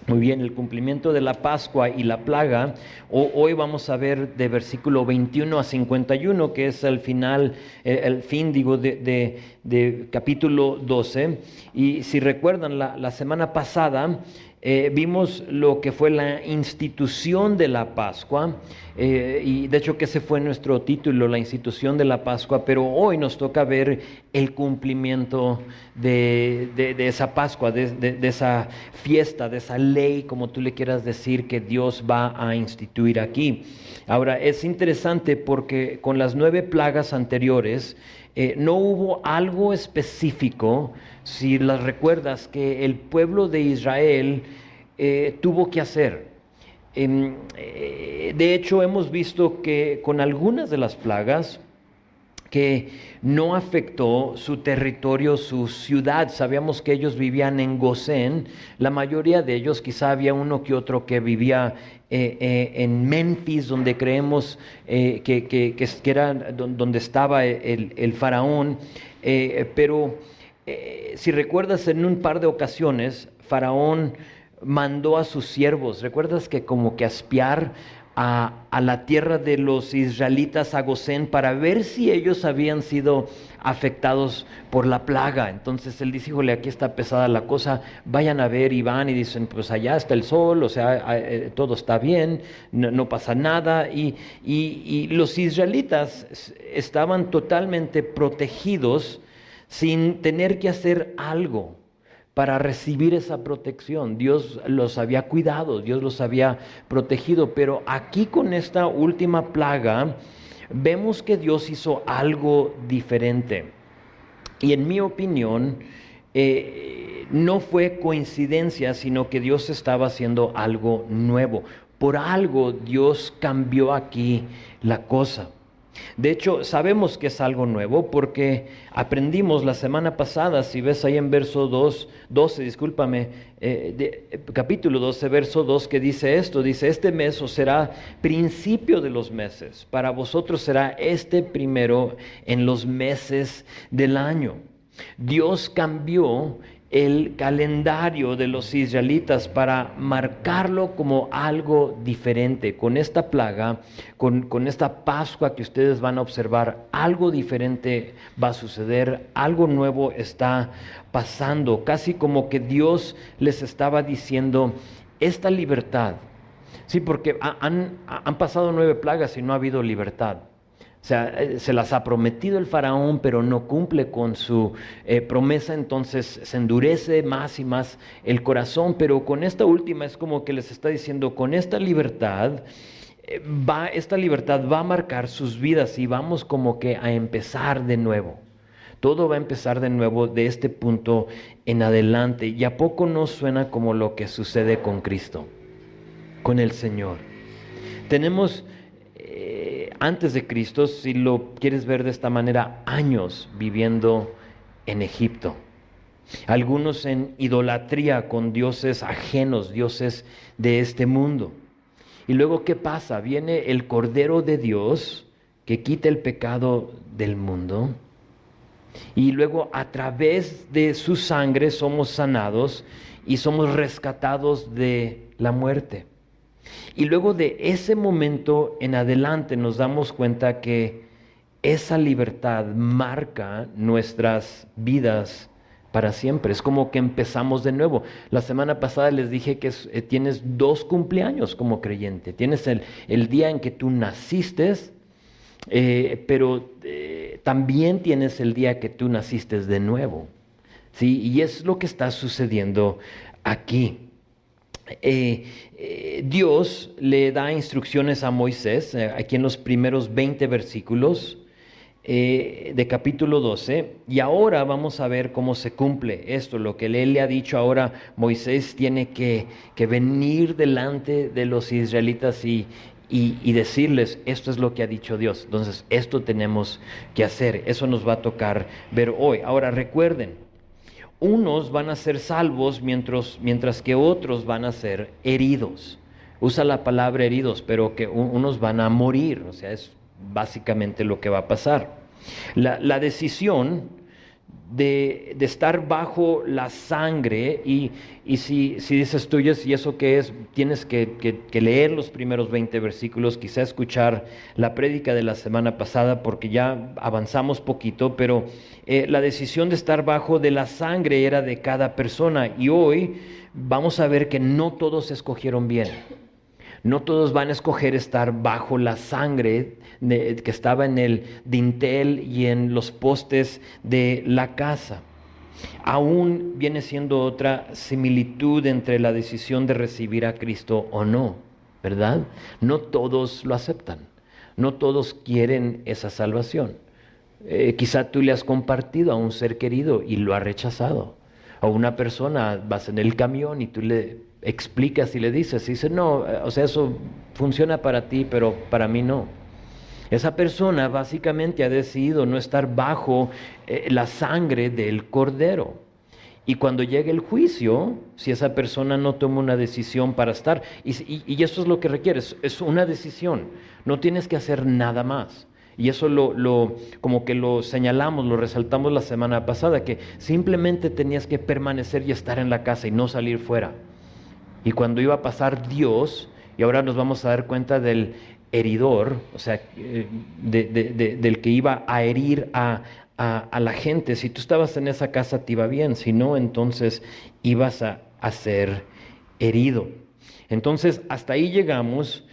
Muy bien, el cumplimiento de la Pascua y la plaga. Hoy vamos a ver de versículo 21 a 51, que es el final, el fin, digo, de capítulo 12. Y si recuerdan, la semana pasada vimos lo que fue la institución de la Pascua, y de hecho que ese fue nuestro título, la institución de la Pascua, pero hoy nos toca ver el cumplimiento de esa Pascua, de esa fiesta, de esa ley, como tú le quieras decir, que Dios va a instituir aquí. Ahora, es interesante porque con las 9 plagas anteriores, no hubo algo específico, si las recuerdas, que el pueblo de Israel tuvo que hacer. De hecho, hemos visto que con algunas de las plagas, que no afectó su territorio, su ciudad. Sabíamos que ellos vivían en Gosén, la mayoría de ellos, quizá había uno que otro que vivía en Memphis, donde creemos que era donde estaba el faraón, pero si recuerdas, en un par de ocasiones, Faraón mandó a sus siervos, recuerdas, que como que a espiar a la tierra de los israelitas, a Gosén, para ver si ellos habían sido afectados por la plaga. Entonces él dice, híjole, aquí está pesada la cosa, vayan a ver. Y van y dicen, pues allá está el sol, o sea, todo está bien, no pasa nada. Y los israelitas estaban totalmente protegidos sin tener que hacer algo para recibir esa protección. Dios los había cuidado, Dios los había protegido, pero aquí con esta última plaga vemos que Dios hizo algo diferente. Y en mi opinión, no fue coincidencia, sino que Dios estaba haciendo algo nuevo. Por algo Dios cambió aquí la cosa. De hecho, sabemos que es algo nuevo porque aprendimos la semana pasada, si ves ahí en verso 12, capítulo 12, verso 2, que dice esto, dice, este mes os será principio de los meses, para vosotros será este primero en los meses del año. Dios cambió el calendario de los israelitas para marcarlo como algo diferente. Con esta plaga, con esta Pascua que ustedes van a observar, algo diferente va a suceder, algo nuevo está pasando, casi como que Dios les estaba diciendo, esta libertad, sí, porque han pasado 9 plagas y no ha habido libertad. O sea, se las ha prometido el faraón, pero no cumple con su promesa, entonces se endurece más y más el corazón. Pero con esta última es como que les está diciendo, con esta libertad, esta libertad va a marcar sus vidas y vamos como que a empezar de nuevo. Todo va a empezar de nuevo de este punto en adelante. ¿Y a poco no suena como lo que sucede con Cristo, con el Señor? Tenemos antes de Cristo, si lo quieres ver de esta manera, años viviendo en Egipto. Algunos en idolatría con dioses ajenos, dioses de este mundo. Y luego, ¿qué pasa? Viene el Cordero de Dios que quita el pecado del mundo. Y luego, a través de su sangre somos sanados y somos rescatados de la muerte. Y luego de ese momento en adelante nos damos cuenta que esa libertad marca nuestras vidas para siempre. Es como que empezamos de nuevo. La semana pasada les dije que tienes 2 cumpleaños como creyente. Tienes el día en que tú naciste, pero también tienes el día que tú naciste de nuevo. ¿Sí? Y es lo que está sucediendo aquí. Dios le da instrucciones a Moisés, aquí en los primeros 20 versículos de capítulo 12, y ahora vamos a ver cómo se cumple esto, lo que él le ha dicho. Ahora Moisés tiene que venir delante de los israelitas y decirles, esto es lo que ha dicho Dios, entonces esto tenemos que hacer. Eso nos va a tocar ver hoy. Ahora recuerden, unos van a ser salvos mientras que otros van a ser heridos. Usa la palabra heridos, pero que unos van a morir. O sea, es básicamente lo que va a pasar. La decisión de estar bajo la sangre, y si dices tú, ¿y eso qué es? Tienes que leer los primeros 20 versículos, quizá escuchar la prédica de la semana pasada, porque ya avanzamos poquito, pero la decisión de estar bajo de la sangre era de cada persona, y hoy vamos a ver que no todos escogieron bien. No todos van a escoger estar bajo la sangre que estaba en el dintel y en los postes de la casa. Aún viene siendo otra similitud entre la decisión de recibir a Cristo o no, ¿verdad? No todos lo aceptan, no todos quieren esa salvación. Quizá tú le has compartido a un ser querido y lo ha rechazado. O una persona, vas en el camión y tú le explicas y le dices, y dice, no, o sea, eso funciona para ti, pero para mí no. Esa persona básicamente ha decidido no estar bajo la sangre del Cordero. Y cuando llegue el juicio, si esa persona no toma una decisión para estar, y eso es lo que requiere, es una decisión, no tienes que hacer nada más. Y eso como que lo señalamos, lo resaltamos la semana pasada, que simplemente tenías que permanecer y estar en la casa y no salir fuera. Y cuando iba a pasar Dios, y ahora nos vamos a dar cuenta del heridor, o sea, del que iba a herir a la gente. Si tú estabas en esa casa te iba bien, si no, entonces ibas a ser herido. Entonces, hasta ahí llegamos.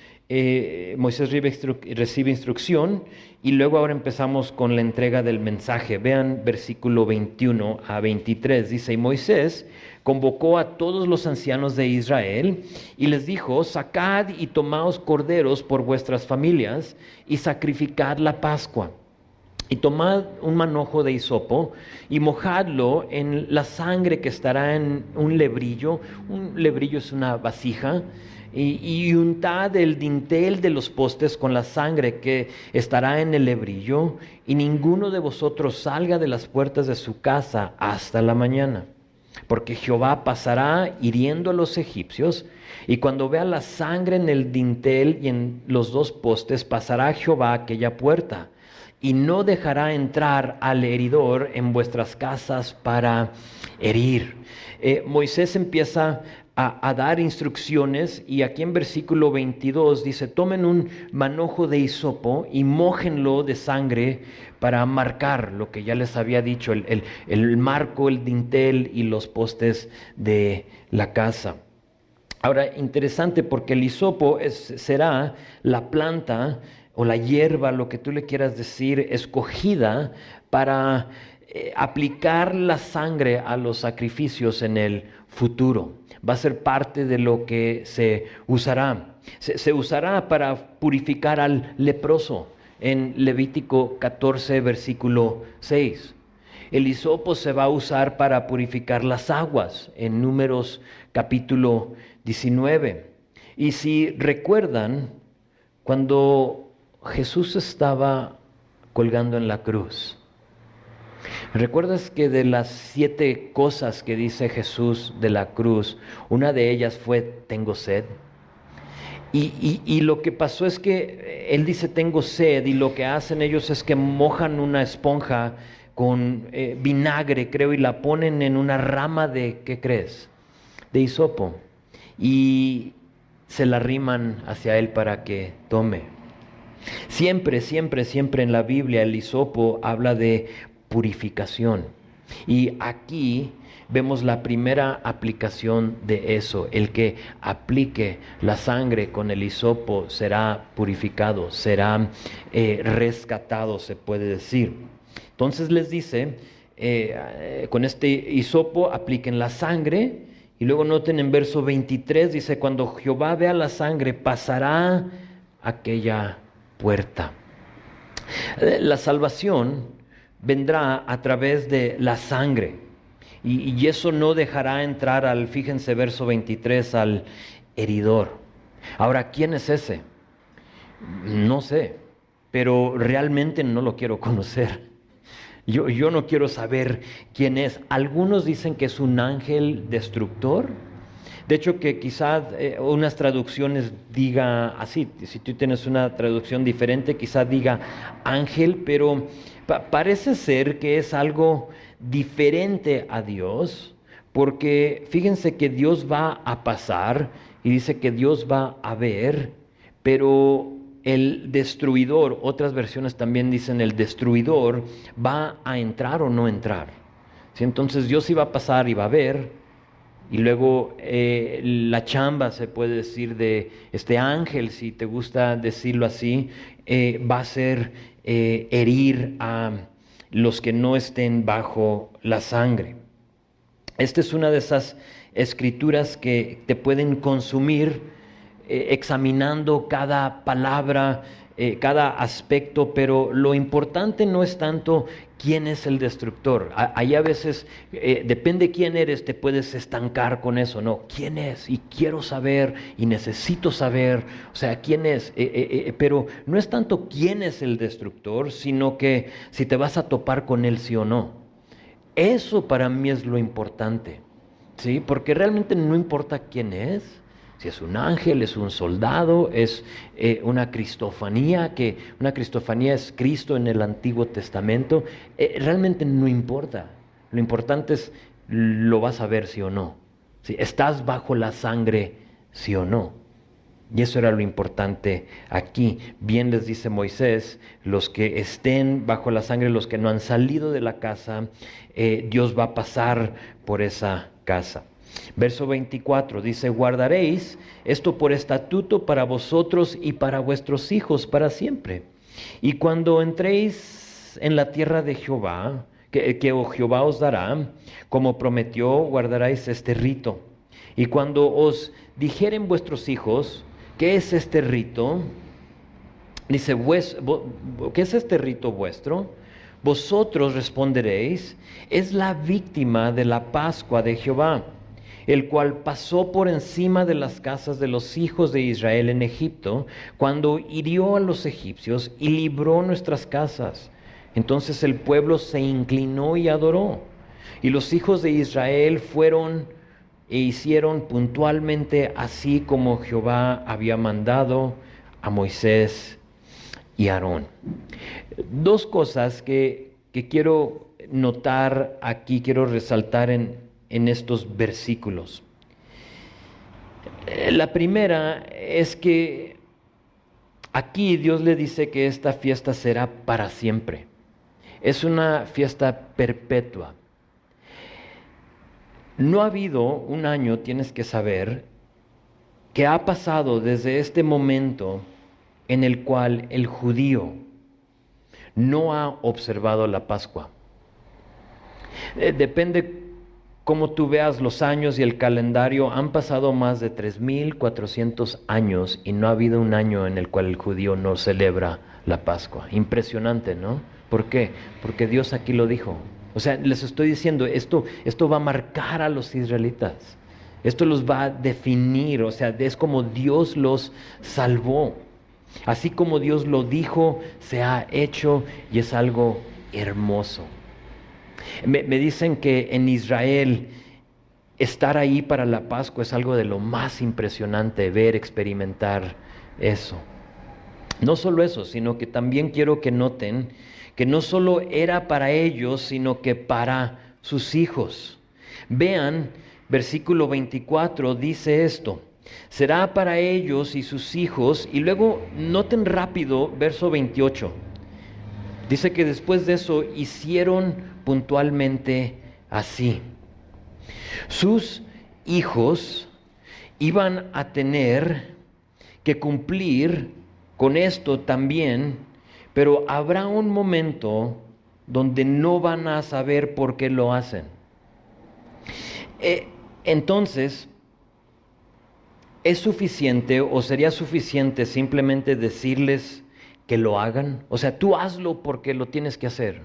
Moisés recibe instrucción, y luego ahora empezamos con la entrega del mensaje. Vean versículo 21 a 23, dice, y Moisés convocó a todos los ancianos de Israel y les dijo, sacad y tomaos corderos por vuestras familias y sacrificad la Pascua. Y tomad un manojo de hisopo y mojadlo en la sangre que estará en un lebrillo. Un lebrillo es una vasija. Y untad el dintel de los postes con la sangre que estará en el lebrillo, y ninguno de vosotros salga de las puertas de su casa hasta la mañana. Porque Jehová pasará hiriendo a los egipcios, y cuando vea la sangre en el dintel y en los dos postes, pasará Jehová aquella puerta, y no dejará entrar al heridor en vuestras casas para herir. Moisés empieza a dar instrucciones, y aquí en versículo 22 dice, tomen un manojo de hisopo y mójenlo de sangre para marcar lo que ya les había dicho, el marco, el dintel y los postes de la casa. Ahora, interesante, porque el hisopo será la planta o la hierba, lo que tú le quieras decir, escogida para aplicar la sangre a los sacrificios en el futuro. Va a ser parte de lo que se usará. Se usará para purificar al leproso en Levítico 14, versículo 6. El hisopo se va a usar para purificar las aguas en Números capítulo 19. Y si recuerdan, cuando Jesús estaba colgando en la cruz, ¿recuerdas que de las 7 cosas que dice Jesús de la cruz, una de ellas fue tengo sed? Y lo que pasó es que Él dice tengo sed, y lo que hacen ellos es que mojan una esponja con vinagre, creo, y la ponen en una rama de, ¿qué crees? De hisopo, y se la arriman hacia Él para que tome. Siempre, siempre, siempre en la Biblia el hisopo habla de purificación. Y aquí vemos la primera aplicación de eso. El que aplique la sangre con el hisopo será purificado, será rescatado, se puede decir. Entonces les dice, con este hisopo apliquen la sangre, y luego noten en verso 23, dice, cuando Jehová vea la sangre, pasará aquella puerta. La salvación vendrá a través de la sangre, y eso no dejará entrar fíjense verso 23, al heridor. Ahora, ¿quién es ese? No sé, pero realmente no lo quiero conocer. Yo no quiero saber quién es. Algunos dicen que es un ángel destructor. De hecho, que quizás unas traducciones diga así, si tú tienes una traducción diferente, quizás diga ángel, pero parece ser que es algo diferente a Dios, porque fíjense que Dios va a pasar y dice que Dios va a ver, pero el destruidor, otras versiones también dicen el destruidor, va a entrar o no entrar. ¿Sí? Entonces Dios iba a pasar y va a ver, y luego la chamba, se puede decir, de este ángel, si te gusta decirlo así, va a ser herir a los que no estén bajo la sangre. Esta es una de esas escrituras que te pueden consumir examinando cada palabra, cada aspecto, pero lo importante no es tanto quién es el destructor. Ahí a veces, depende quién eres, te puedes estancar con eso, ¿no? ¿Quién es? Y quiero saber, y necesito saber, o sea, ¿quién es? Pero no es tanto quién es el destructor, sino que si te vas a topar con él, sí o no. Eso para mí es lo importante, ¿sí? Porque realmente no importa quién es, si es un ángel, es un soldado, es una cristofanía, que una cristofanía es Cristo en el Antiguo Testamento, realmente no importa. Lo importante es, lo vas a ver sí o no, ¿sí? Estás bajo la sangre sí o no. Y eso era lo importante aquí. Bien les dice Moisés, los que estén bajo la sangre, los que no han salido de la casa, Dios va a pasar por esa casa. Verso 24 dice, guardaréis esto por estatuto para vosotros y para vuestros hijos para siempre. Y cuando entréis en la tierra de Jehová, que Jehová os dará, como prometió, guardaréis este rito. Y cuando os dijeren vuestros hijos, ¿qué es este rito? Dice, ¿qué es este rito vuestro? Vosotros responderéis, es la víctima de la Pascua de Jehová, el cual pasó por encima de las casas de los hijos de Israel en Egipto, cuando hirió a los egipcios y libró nuestras casas. Entonces el pueblo se inclinó y adoró, y los hijos de Israel fueron e hicieron puntualmente así como Jehová había mandado a Moisés y Aarón. Dos cosas que quiero notar aquí, quiero resaltar en estos versículos. La primera es que aquí Dios le dice que esta fiesta será para siempre. Es una fiesta perpetua. No ha habido un año, tienes que saber, que ha pasado desde este momento en el cual el judío no ha observado la Pascua. Depende cómo tú veas los años y el calendario, han pasado más de 3,400 años y no ha habido un año en el cual el judío no celebra la Pascua. Impresionante, ¿no? ¿Por qué? Porque Dios aquí lo dijo. O sea, les estoy diciendo, esto va a marcar a los israelitas. Esto los va a definir, o sea, es como Dios los salvó. Así como Dios lo dijo, se ha hecho y es algo hermoso. Me dicen que en Israel estar ahí para la Pascua es algo de lo más impresionante, ver, experimentar eso. No solo eso, sino que también quiero que noten que no solo era para ellos, sino que para sus hijos. Vean, versículo 24 dice esto, será para ellos y sus hijos, y luego noten rápido verso 28. Dice que después de eso hicieron puntualmente así. Sus hijos iban a tener que cumplir con esto también, pero habrá un momento donde no van a saber por qué lo hacen. Entonces, ¿es suficiente o sería suficiente simplemente decirles que lo hagan? O sea, tú hazlo porque lo tienes que hacer.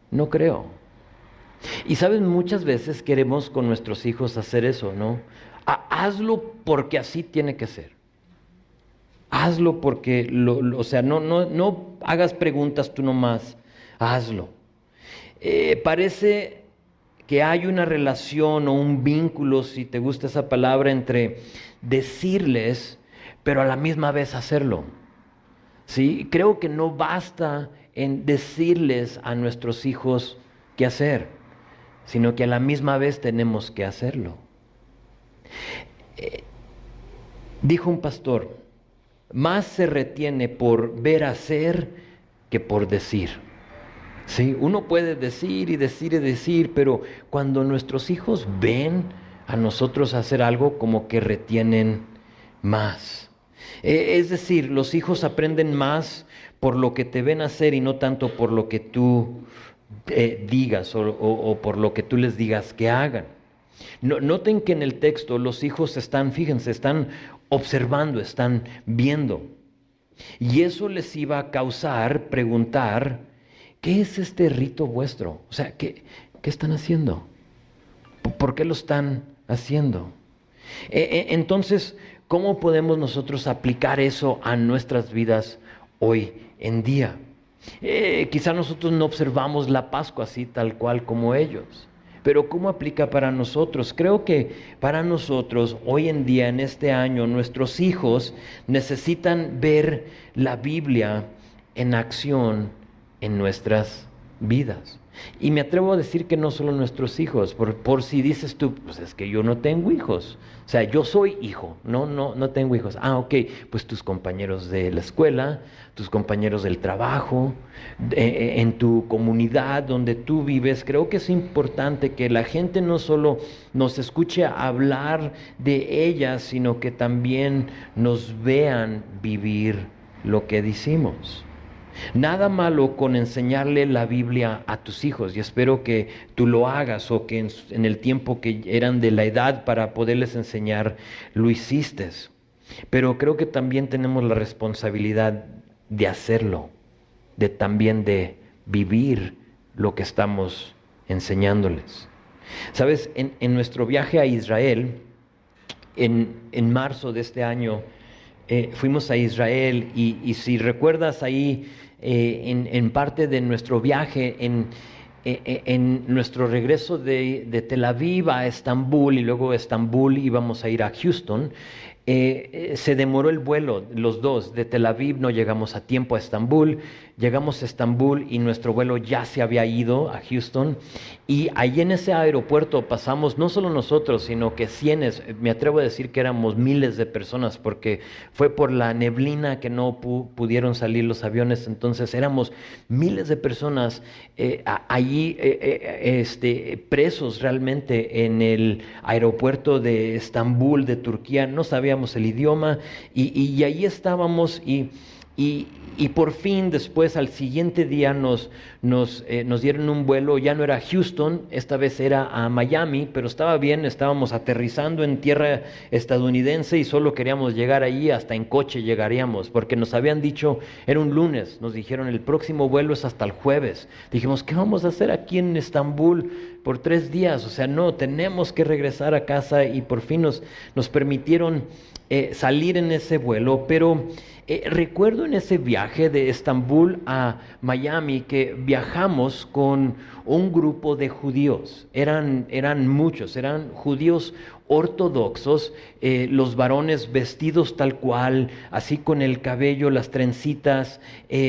No creo. Y saben, muchas veces queremos con nuestros hijos hacer eso, ¿no? Hazlo porque así tiene que ser. Hazlo porque, o sea, no hagas preguntas tú nomás, hazlo. Parece que hay una relación o un vínculo, si te gusta esa palabra, entre decirles, pero a la misma vez hacerlo. ¿Sí? Creo que no basta en decirles a nuestros hijos qué hacer. sino que a la misma vez tenemos que hacerlo. Dijo un pastor, más se retiene por ver hacer que por decir. Sí, uno puede decir y decir y decir, pero cuando nuestros hijos ven a nosotros hacer algo, como que retienen más. Es decir, los hijos aprenden más por lo que te ven hacer y no tanto por lo que tú digas o por lo que tú les digas que hagan. Noten que en el texto los hijos están, fíjense, están observando, están viendo. Y eso les iba a causar preguntar, ¿qué es este rito vuestro? O sea, ¿qué están haciendo? ¿Por qué lo están haciendo? Entonces, ¿cómo podemos nosotros aplicar eso a nuestras vidas hoy en día? Quizá nosotros no observamos la Pascua así tal cual como ellos. Pero ¿cómo aplica para nosotros? Creo que para nosotros, hoy en día, en este año, nuestros hijos necesitan ver la Biblia en acción en nuestras vidas. Y me atrevo a decir que no solo nuestros hijos, por si dices tú, pues es que yo no tengo hijos. O sea, yo soy hijo, no tengo hijos. Ah, ok, pues tus compañeros de la escuela, tus compañeros del trabajo, en tu comunidad donde tú vives. Creo que es importante que la gente no solo nos escuche hablar de ellas, sino que también nos vean vivir lo que decimos. Nada malo con enseñarle la Biblia a tus hijos, y espero que tú lo hagas o que en el tiempo que eran de la edad para poderles enseñar lo hiciste. Pero creo que también tenemos la responsabilidad de hacerlo, también de vivir lo que estamos enseñándoles. Sabes, en nuestro viaje a Israel, en marzo de este año, fuimos a Israel y si recuerdas ahí, en parte de nuestro viaje, en nuestro regreso de Tel Aviv a Estambul y luego de Estambul íbamos a ir a Houston, se demoró el vuelo, los dos, de Tel Aviv no llegamos a tiempo a Estambul, llegamos a Estambul y nuestro vuelo ya se había ido a Houston, y ahí en ese aeropuerto pasamos no solo nosotros, sino que cientos, me atrevo a decir que éramos miles de personas, porque fue por la neblina que no pudieron salir los aviones, entonces éramos miles de personas allí presos realmente en el aeropuerto de Estambul, de Turquía. No sabíamos el idioma y ahí estábamos y por fin después al siguiente día nos dieron un vuelo. Ya no era Houston, esta vez era a Miami, pero estaba bien, estábamos aterrizando en tierra estadounidense y solo queríamos llegar allí, hasta en coche llegaríamos, porque nos habían dicho, era un lunes, nos dijeron el próximo vuelo es hasta el jueves. Dijimos, ¿qué vamos a hacer aquí en Estambul por 3 días? O sea, no, tenemos que regresar a casa, y por fin nos permitieron salir en ese vuelo. Pero recuerdo en ese viaje de Estambul a Miami que viajamos con un grupo de judíos. Eran muchos, eran judíos ortodoxos, los varones vestidos tal cual, así con el cabello, las trencitas,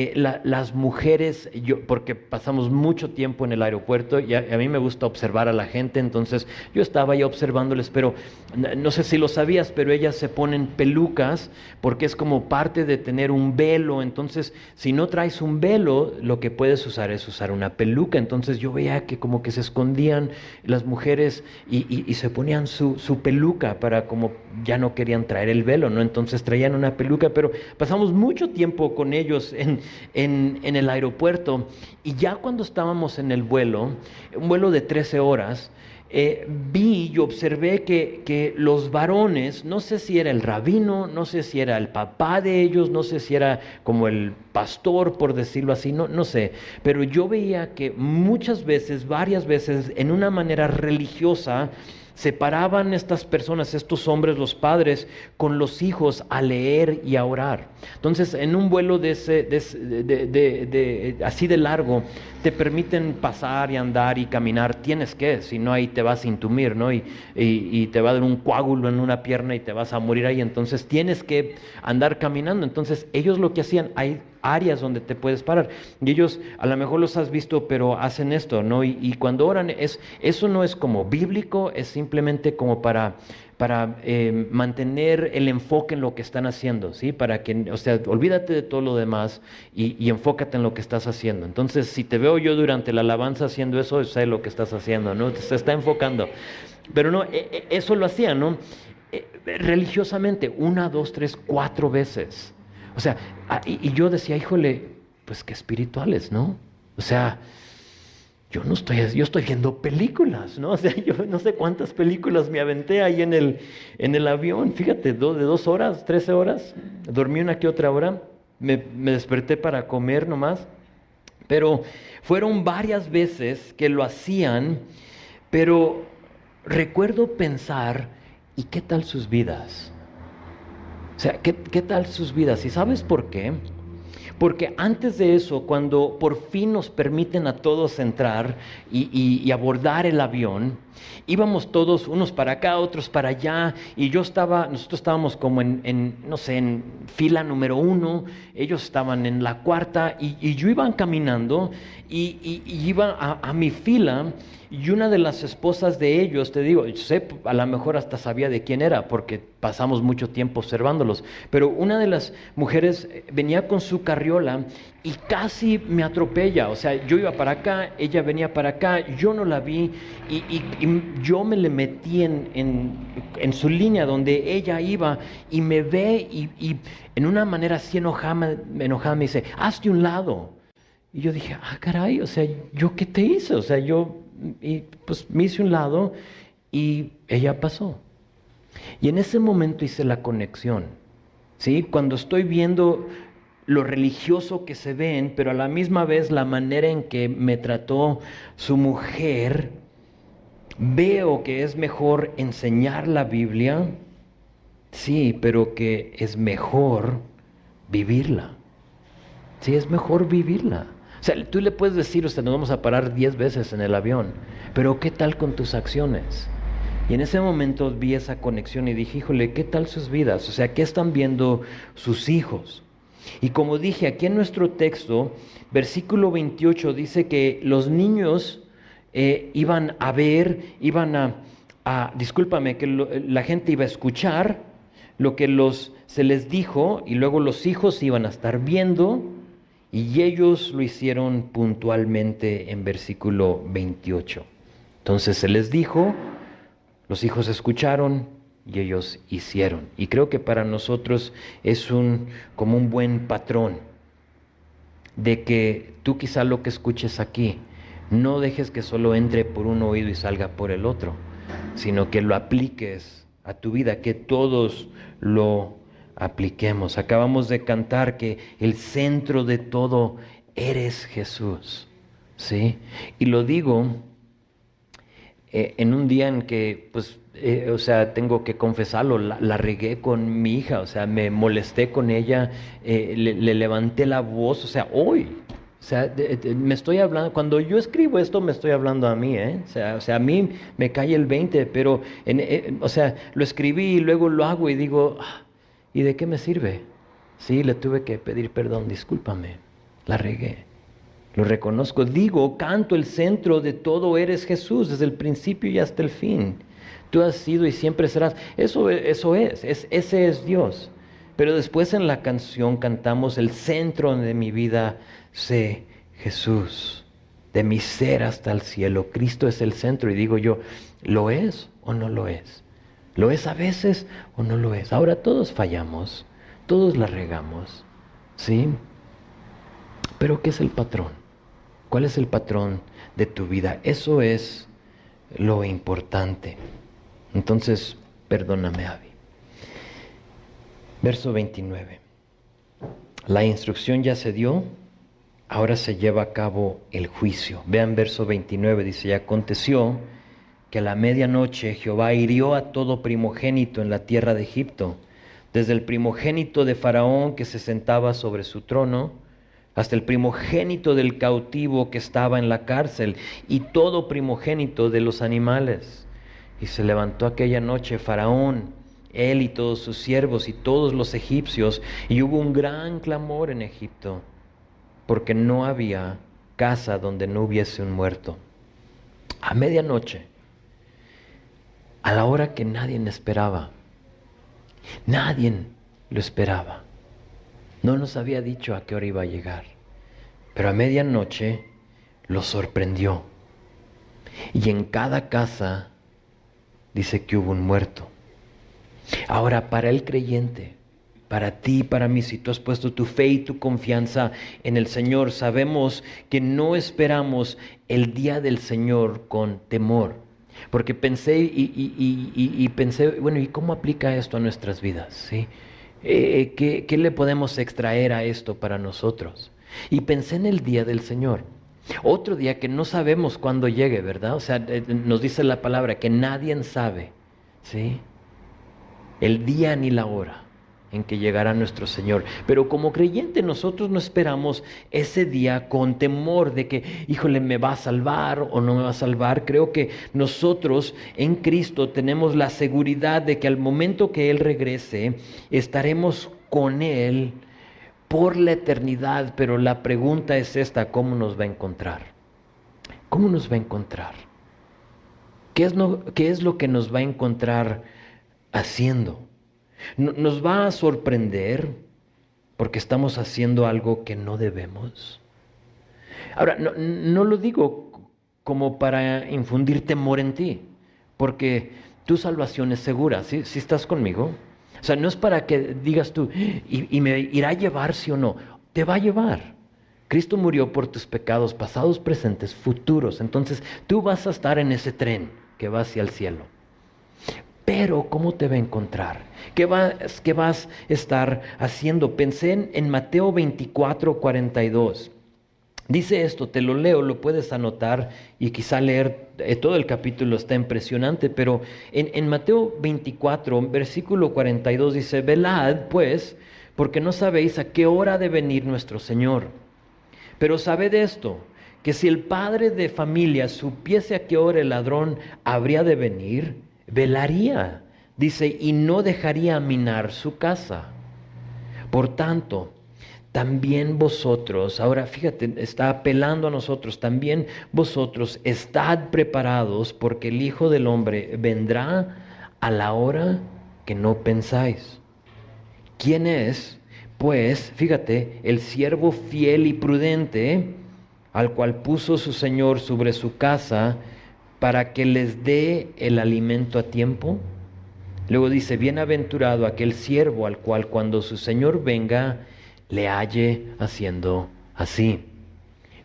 las mujeres, porque pasamos mucho tiempo en el aeropuerto y a mí me gusta observar a la gente, entonces yo estaba ahí observándoles, pero no sé si lo sabías, pero ellas se ponen pelucas porque es como parte de tener un velo. Entonces si no traes un velo, lo que puedes usar es usar una peluca. Entonces yo veía que como que se escondían las mujeres y se ponían su peluca, para como ya no querían traer el velo, ¿no? Entonces traían una peluca, pero pasamos mucho tiempo con ellos en el aeropuerto, y ya cuando estábamos en el vuelo, un vuelo de 13 horas, vi y observé que los varones, no sé si era el rabino, no sé si era el papá de ellos, no sé si era como el pastor, por decirlo así, no sé, pero yo veía que muchas veces, varias veces, en una manera religiosa, separaban estas personas, estos hombres, los padres, con los hijos a leer y a orar. Entonces, en un vuelo así de largo, te permiten pasar y andar y caminar. Tienes que, si no ahí te vas a intumir, ¿no? Y te va a dar un coágulo en una pierna y te vas a morir ahí. Entonces, tienes que andar caminando. Entonces, ellos lo que hacían, hay áreas donde te puedes parar. Y ellos, a lo mejor los has visto, pero hacen esto, ¿no? Y cuando oran, eso no es como bíblico, es simplemente como para mantener el enfoque en lo que están haciendo, ¿sí? Para que, o sea, olvídate de todo lo demás y enfócate en lo que estás haciendo. Entonces, si te veo yo durante la alabanza haciendo eso, sé lo que estás haciendo, ¿no? Se está enfocando. Pero no, eso lo hacían, ¿no? Religiosamente, 1, 2, 3, 4 veces. O sea, y yo decía, híjole, pues qué espirituales, ¿no? O sea, yo estoy viendo películas, ¿no? O sea, yo no sé cuántas películas me aventé ahí en el avión. Fíjate, de 2 horas, 13 horas, dormí una que otra hora, me desperté para comer nomás. Pero fueron varias veces que lo hacían, pero recuerdo pensar, ¿y qué tal sus vidas? O sea, ¿qué tal sus vidas? ¿Y sabes por qué? Porque antes de eso, cuando por fin nos permiten a todos entrar y abordar el avión, íbamos todos, unos para acá, otros para allá, y nosotros estábamos como no sé, en fila número 1, ellos estaban en la cuarta, y yo iba caminando, y iba a mi fila, y una de las esposas de ellos, te digo, a lo mejor hasta sabía de quién era, porque pasamos mucho tiempo observándolos, pero una de las mujeres venía con su carriola y casi me atropella. O sea, yo iba para acá, ella venía para acá, yo no la vi, y yo me le metí en su línea donde ella iba, y me ve, y en una manera así enojada me dice, hazte un lado. Y yo dije, caray, o sea, ¿yo qué te hice? O sea, pues me hice un lado y ella pasó. Y en ese momento hice la conexión, ¿sí? Cuando estoy viendo lo religioso que se ven, pero a la misma vez la manera en que me trató su mujer, veo que es mejor enseñar la Biblia, sí, pero que es mejor vivirla. Sí, es mejor vivirla. O sea, tú le puedes decir, o sea, nos vamos a parar 10 veces en el avión, pero ¿qué tal con tus acciones? Y en ese momento vi esa conexión y dije, híjole, ¿qué tal sus vidas? O sea, ¿qué están viendo sus hijos? Y como dije, aquí en nuestro texto, versículo 28 dice que los niños iban a ver, discúlpame, que la gente iba a escuchar lo que se les dijo, y luego los hijos iban a estar viendo. Y ellos lo hicieron puntualmente en versículo 28. Entonces se les dijo, los hijos escucharon y ellos hicieron. Y creo que para nosotros es como un buen patrón de que tú quizá lo que escuches aquí, no dejes que solo entre por un oído y salga por el otro, sino que lo apliques a tu vida, que todos lo apliquemos. Acabamos de cantar que el centro de todo eres Jesús, ¿sí? Y lo digo en un día en que, pues, o sea, tengo que confesarlo, la regué con mi hija, o sea, me molesté con ella, le levanté la voz, o sea, hoy. O sea, me estoy hablando, cuando yo escribo esto me estoy hablando a mí, ¿eh? O sea, a mí me cae el 20, pero, o sea, lo escribí y luego lo hago y digo, ¿y de qué me sirve? Sí, le tuve que pedir perdón, discúlpame, la regué. Lo reconozco, canto, el centro de todo eres Jesús, desde el principio y hasta el fin. Tú has sido y siempre serás. Ese es Dios. Pero después en la canción cantamos, el centro de mi vida sé Jesús, de mi ser hasta el cielo. Cristo es el centro, y digo yo, ¿lo es o no lo es? ¿Lo es a veces o no lo es? Ahora todos fallamos, todos la regamos, ¿sí? Pero ¿qué es el patrón? ¿Cuál es el patrón de tu vida? Eso es lo importante. Entonces, perdóname, Abby. Verso 29. La instrucción ya se dio, ahora se lleva a cabo el juicio. Vean verso 29, dice, y aconteció que a la medianoche Jehová hirió a todo primogénito en la tierra de Egipto, desde el primogénito de Faraón que se sentaba sobre su trono, hasta el primogénito del cautivo que estaba en la cárcel, y todo primogénito de los animales. Y se levantó aquella noche Faraón él y todos sus siervos y todos los egipcios, y hubo un gran clamor en Egipto, porque no había casa donde no hubiese un muerto. A medianoche, a la hora que nadie esperaba, nadie lo esperaba. No nos había dicho a qué hora iba a llegar, pero a medianoche lo sorprendió. Y en cada casa dice que hubo un muerto. Ahora, para el creyente, para ti, para mí, si tú has puesto tu fe y tu confianza en el Señor, sabemos que no esperamos el día del Señor con temor. Porque pensé y pensé, bueno, ¿y cómo aplica esto a nuestras vidas? ¿Sí? ¿Qué le podemos extraer a esto para nosotros? Y pensé en el día del Señor. Otro día que no sabemos cuándo llegue, ¿verdad? O sea, nos dice la palabra que nadie sabe, ¿sí?, el día ni la hora en que llegará nuestro Señor. Pero como creyente nosotros no esperamos ese día con temor de que, híjole, ¿me va a salvar o no me va a salvar? Creo que nosotros en Cristo tenemos la seguridad de que al momento que Él regrese, estaremos con Él por la eternidad. Pero la pregunta es esta: ¿cómo nos va a encontrar? ¿Cómo nos va a encontrar? ¿Qué es lo que nos va a encontrar haciendo? ¿Nos va a sorprender porque estamos haciendo algo que no debemos? Ahora, no lo digo como para infundir temor en ti, porque tu salvación es segura. ¿Sí estás conmigo? O sea, no es para que digas tú, ¿y me irá a llevar, sí o no? Te va a llevar. Cristo murió por tus pecados pasados, presentes, futuros. Entonces tú vas a estar en ese tren que va hacia el cielo. Pero ¿cómo te va a encontrar? ¿Qué vas a estar haciendo? Pensé en Mateo 24:42. Dice esto, te lo leo, lo puedes anotar y quizá leer todo el capítulo, está impresionante, pero en Mateo 24, versículo 42 dice: velad pues, porque no sabéis a qué hora ha de venir nuestro Señor. Pero sabed esto, que si el padre de familia supiese a qué hora el ladrón habría de venir, velaría, dice, y no dejaría minar su casa. Por tanto, también vosotros, ahora fíjate, está apelando a nosotros, también vosotros estad preparados, porque el Hijo del Hombre vendrá a la hora que no pensáis. ¿Quién es? Pues, fíjate, el siervo fiel y prudente, al cual puso su Señor sobre su casa, para que les dé el alimento a tiempo. Luego dice: bienaventurado aquel siervo al cual cuando su Señor venga le halle haciendo así.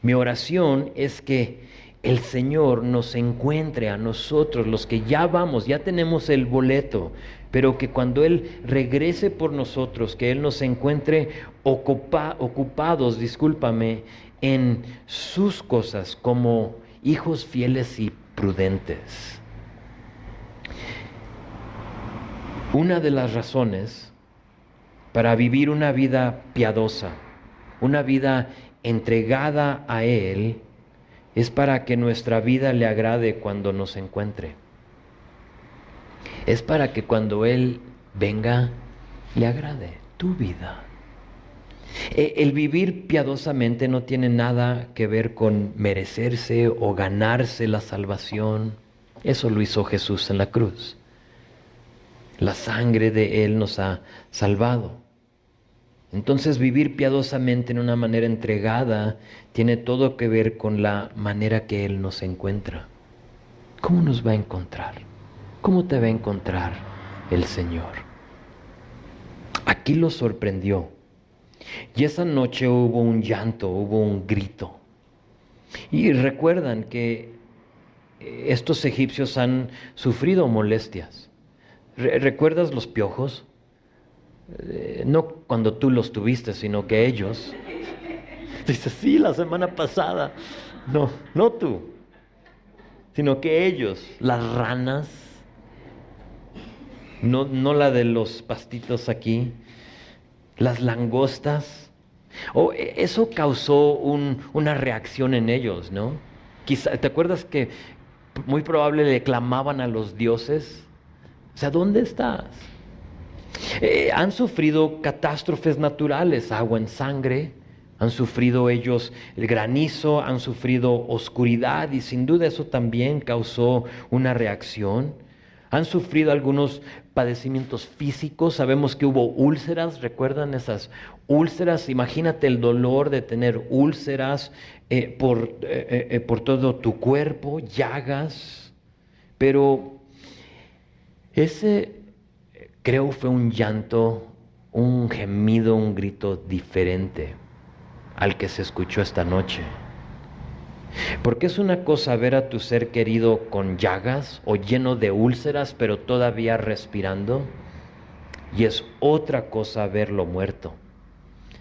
Mi oración es que el Señor nos encuentre a nosotros, los que ya vamos, ya tenemos el boleto, pero que cuando Él regrese por nosotros, que Él nos encuentre ocupados, en sus cosas como hijos fieles y prudentes. Una de las razones para vivir una vida piadosa, una vida entregada a Él, es para que nuestra vida le agrade cuando nos encuentre. Es para que cuando Él venga, le agrade tu vida. El vivir piadosamente no tiene nada que ver con merecerse o ganarse la salvación. Eso lo hizo Jesús en la cruz. La sangre de Él nos ha salvado. Entonces vivir piadosamente en una manera entregada tiene todo que ver con la manera que Él nos encuentra. ¿Cómo nos va a encontrar? ¿Cómo te va a encontrar el Señor? Aquí lo sorprendió. Y esa noche hubo un llanto, hubo un grito. Y recuerdan que estos egipcios han sufrido molestias. ¿Recuerdas los piojos? No cuando tú los tuviste, sino que ellos. Dices, sí, la semana pasada. No tú, sino que ellos, las ranas, no la de los pastitos aquí, las langostas. Eso causó una reacción en ellos, ¿no? Quizá, ¿te acuerdas que muy probable le clamaban a los dioses? O sea, ¿dónde estás? Han sufrido catástrofes naturales, agua en sangre, han sufrido ellos el granizo, han sufrido oscuridad y sin duda eso también causó una reacción. Han sufrido algunos padecimientos físicos, sabemos que hubo úlceras, ¿recuerdan esas úlceras? Imagínate el dolor de tener úlceras por todo tu cuerpo, llagas, pero ese creo fue un llanto, un gemido, un grito diferente al que se escuchó esta noche. Porque es una cosa ver a tu ser querido con llagas o lleno de úlceras, pero todavía respirando, y es otra cosa verlo muerto.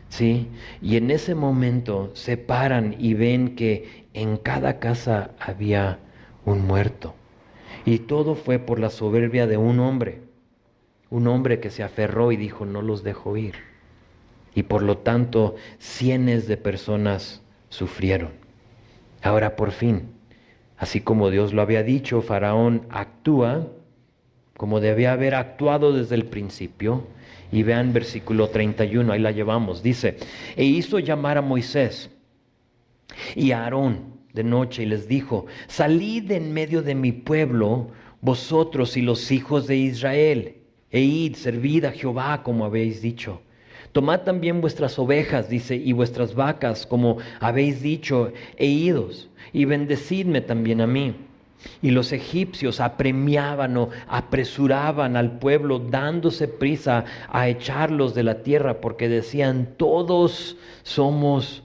¿Sí? Y en ese momento se paran y ven que en cada casa había un muerto. Y todo fue por la soberbia de un hombre que se aferró y dijo, no los dejo ir. Y por lo tanto, cientos de personas sufrieron. Ahora por fin, así como Dios lo había dicho, Faraón actúa como debía haber actuado desde el principio. Y vean versículo 31, ahí la llevamos, dice, e hizo llamar a Moisés y a Aarón de noche y les dijo, salid en medio de mi pueblo, vosotros y los hijos de Israel, e id, servid a Jehová como habéis dicho. Tomad también vuestras ovejas, dice, y vuestras vacas, como habéis dicho, e idos, y bendecidme también a mí. Y los egipcios apremiaban o apresuraban al pueblo, dándose prisa a echarlos de la tierra, porque decían, todos somos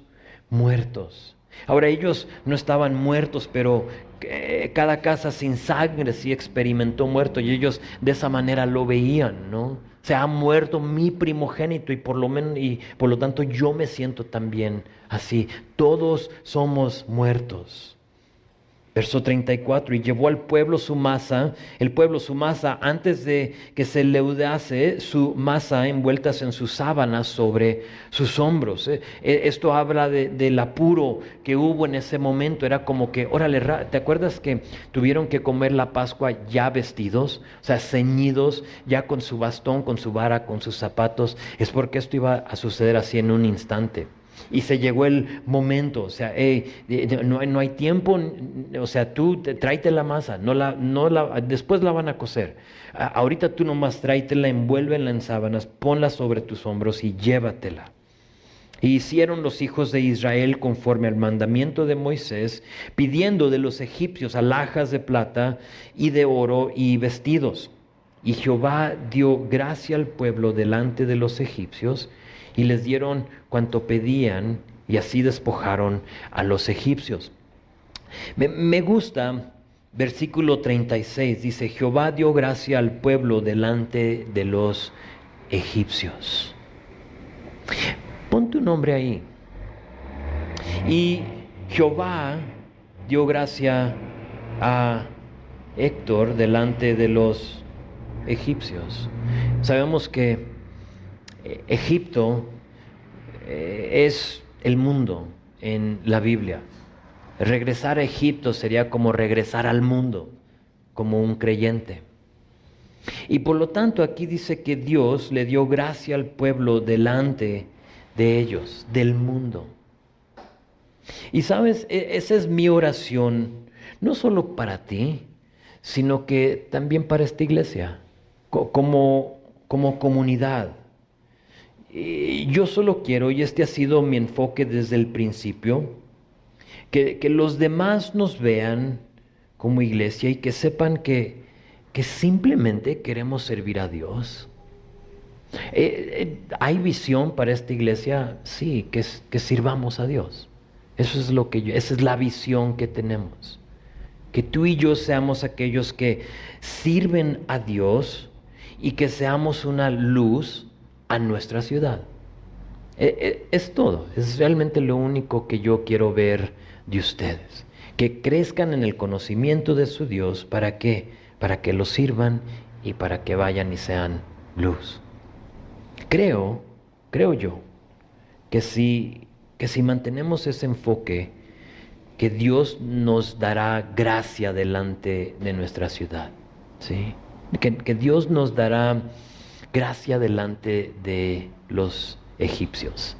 muertos. Ahora ellos no estaban muertos, pero cada casa sin sangre sí experimentó muerto, y ellos de esa manera lo veían, ¿no? Se ha muerto mi primogénito y por lo tanto yo me siento también así. Todos somos muertos. Verso 34, y llevó al pueblo su masa, antes de que se leudase su masa envueltas en sus sábanas sobre sus hombros. Esto habla del apuro que hubo en ese momento. Era como que, órale, ¿te acuerdas que tuvieron que comer la Pascua ya vestidos? O sea, ceñidos, ya con su bastón, con su vara, con sus zapatos. Es porque esto iba a suceder así en un instante. Y se llegó el momento, o sea, no hay tiempo, o sea, tú tráete la masa, después la van a cocer. Ahorita tú nomás tráetela, envuélvela en sábanas, ponla sobre tus hombros y llévatela. Y hicieron los hijos de Israel conforme al mandamiento de Moisés, pidiendo de los egipcios alhajas de plata y de oro y vestidos. Y Jehová dio gracia al pueblo delante de los egipcios, y les dieron cuanto pedían, y así despojaron a los egipcios. Me gusta versículo 36, dice, Jehová dio gracia al pueblo delante de los egipcios. Pon tu nombre ahí. Y Jehová dio gracia a Héctor delante de los egipcios. Sabemos que Egipto es el mundo en la Biblia. Regresar a Egipto sería como regresar al mundo, como un creyente. Y por lo tanto aquí dice que Dios le dio gracia al pueblo delante de ellos, del mundo. Y sabes, esa es mi oración, no solo para ti, sino que también para esta iglesia, como comunidad. Yo solo quiero, y este ha sido mi enfoque desde el principio, que los demás nos vean como iglesia y que sepan que simplemente queremos servir a Dios. ¿Hay visión para esta iglesia? Sí, que sirvamos a Dios. Esa es la visión que tenemos. Que tú y yo seamos aquellos que sirven a Dios y que seamos una luz a nuestra ciudad. Es todo, es realmente lo único que yo quiero ver de ustedes, que crezcan en el conocimiento de su Dios. ¿Para qué? Para que lo sirvan y para que vayan y sean luz. Creo yo que si mantenemos ese enfoque, que Dios nos dará gracia delante de nuestra ciudad, ¿sí? Que Dios nos dará gracia delante de los egipcios.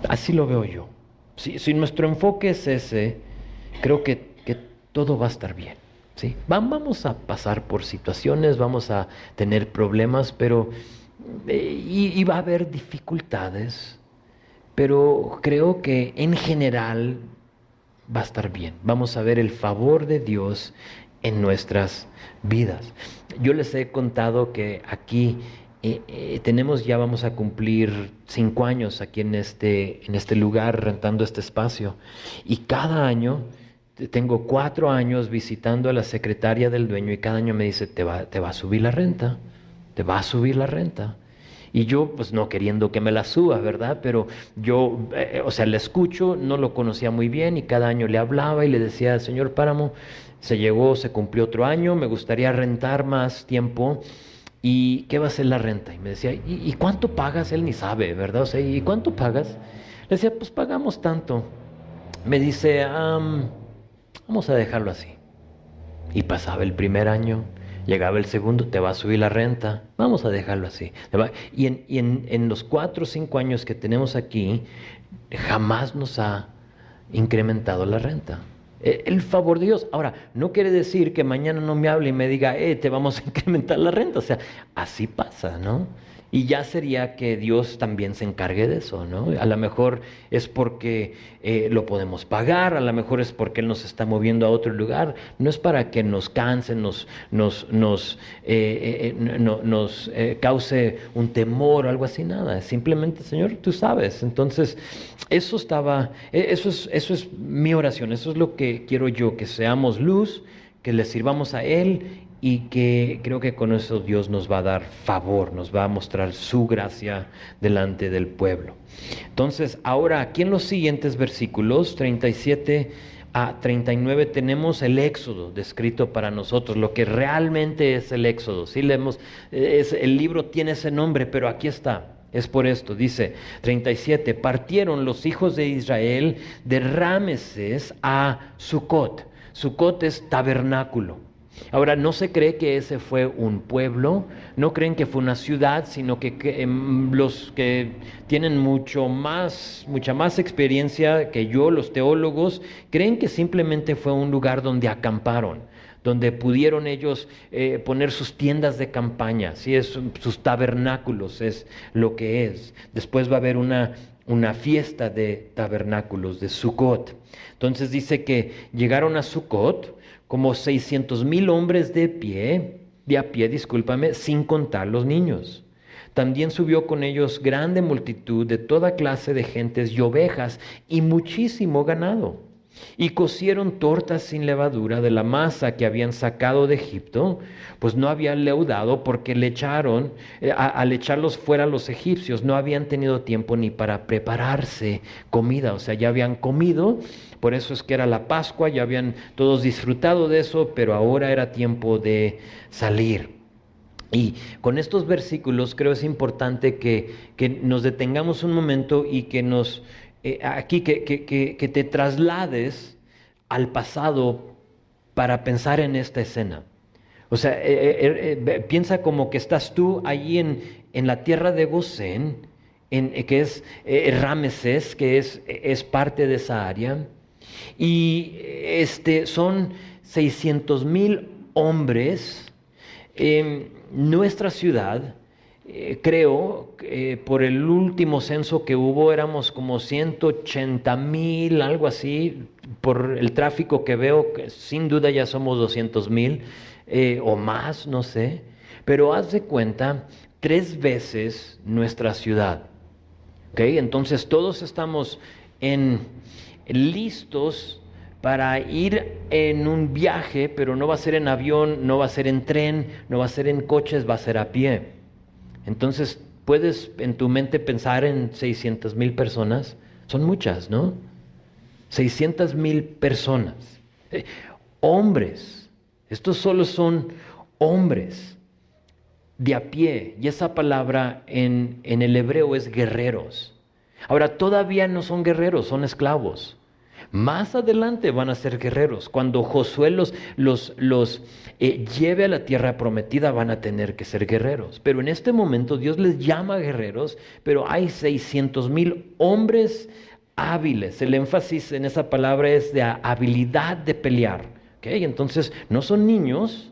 Así lo veo yo. Si nuestro enfoque es ese, creo que todo va a estar bien. ¿Sí? Vamos a pasar por situaciones, vamos a tener problemas, pero y va a haber dificultades, pero creo que en general va a estar bien. Vamos a ver el favor de Dios en nuestras vidas. Yo les he contado que aquí vamos a cumplir 5 años aquí en este lugar, rentando este espacio, y cada año tengo 4 años visitando a la secretaria del dueño y cada año me dice, te va a subir la renta, te va a subir la renta. Y yo, pues no queriendo que me la suba, ¿verdad? Pero yo, la escucho, no lo conocía muy bien y cada año le hablaba y le decía, señor Páramo, se cumplió otro año, me gustaría rentar más tiempo. ¿Y qué va a ser la renta? Y me decía, ¿y cuánto pagas? Él ni sabe, ¿verdad? O sea, ¿y cuánto pagas? Le decía, pues pagamos tanto. Me dice, vamos a dejarlo así. Y pasaba el primer año, llegaba el segundo, te va a subir la renta, vamos a dejarlo así. Y en los 4 o 5 años que tenemos aquí, jamás nos ha incrementado la renta. El favor de Dios. Ahora, no quiere decir que mañana no me hable y me diga, te vamos a incrementar la renta. O sea, así pasa, ¿no? Y ya sería que Dios también se encargue de eso, ¿no? A lo mejor es porque lo podemos pagar, a lo mejor es porque Él nos está moviendo a otro lugar. No es para que nos canse, nos cause un temor o algo así, nada. Simplemente, Señor, tú sabes. Entonces, eso es mi oración, eso es lo que quiero yo, que seamos luz, que le sirvamos a Él. Y que creo que con eso Dios nos va a dar favor, nos va a mostrar su gracia delante del pueblo. Entonces, ahora aquí en los siguientes versículos, 37 a 39, tenemos el Éxodo descrito para nosotros, lo que realmente es el Éxodo. Sí, el libro tiene ese nombre, pero aquí está. Es por esto, dice 37, partieron los hijos de Israel de Rameses a Sucot. Sucot es tabernáculo. Ahora, no se cree que ese fue un pueblo, no creen que fue una ciudad, sino que los que tienen mucha más experiencia que yo, los teólogos, creen que simplemente fue un lugar donde acamparon, donde pudieron ellos poner sus tiendas de campaña, ¿sí? Sus tabernáculos es lo que es. Después va a haber una fiesta de tabernáculos, de Sucot. Entonces dice que llegaron a Sucot como 600,000 hombres de a pie, sin contar los niños. También subió con ellos grande multitud de toda clase de gentes y ovejas y muchísimo ganado. Y cocieron tortas sin levadura de la masa que habían sacado de Egipto, pues no habían leudado porque al echarlos fuera los egipcios, no habían tenido tiempo ni para prepararse comida, o sea, ya habían comido, por eso es que era la Pascua, ya habían todos disfrutado de eso, pero ahora era tiempo de salir. Y con estos versículos creo es importante que nos detengamos un momento y que que te traslades al pasado para pensar en esta escena. O sea, piensa como que estás tú allí en la tierra de Gosén, que es Rameses, que es parte de esa área, y son 600,000 hombres. Nuestra ciudad, creo, por el último censo que hubo, éramos como 180,000, algo así, por el tráfico que veo, que sin duda ya somos 200,000 o más, no sé, pero haz de cuenta, 3 veces nuestra ciudad, ¿ok? Entonces todos estamos listos para ir en un viaje, pero no va a ser en avión, no va a ser en tren, no va a ser en coches, va a ser a pie. Entonces, puedes en tu mente pensar en 600,000 personas, son muchas, ¿no? 600,000 personas, hombres, estos solo son hombres de a pie, y esa palabra en el hebreo es guerreros. Ahora, todavía no son guerreros, son esclavos. Más adelante van a ser guerreros. Cuando Josué los lleve a la tierra prometida, van a tener que ser guerreros. Pero en este momento Dios les llama guerreros, pero hay 600,000 hombres hábiles. El énfasis en esa palabra es de habilidad de pelear. ¿Okay? Entonces, no son niños,